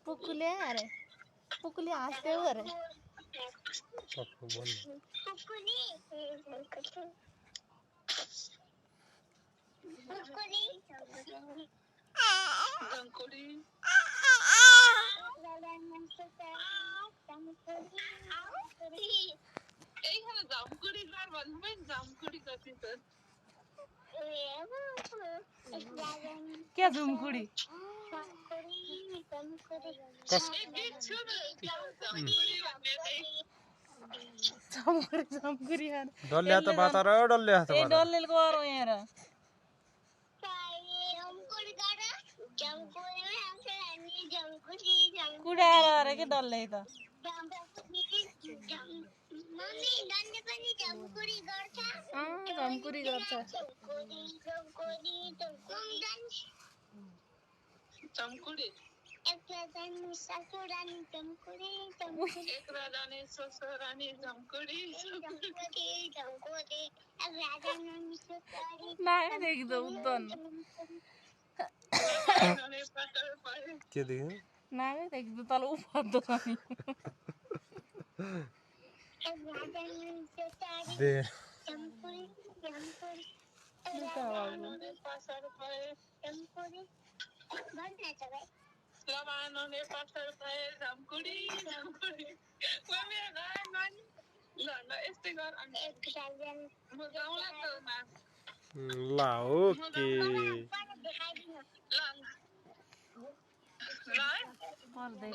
पुकुले अरे पुकुले हाँस्दै हो अरे सबको बोल এইখানে জামকুড়ি গার বাজবেন জামকুড়ি কাছে তো क्या झुमकुड़ी झमकुड़ी झमकुड़ी यार डल्ले त बात र डल्ले हात ए डल्ले गरो यार कुडा अरे के डल्ले त झमकुड़ी गर्छ জামকুড়ি एक राजाने ससुरानी জামকুড়ি ना देखिदो उदन के देखि ना देखिदो तल उफादो पनि they Labanone pasar pae zamkuri zamkuri. Mami agan la este gar an mugaula to na. ला ओके La. La. पर्दैन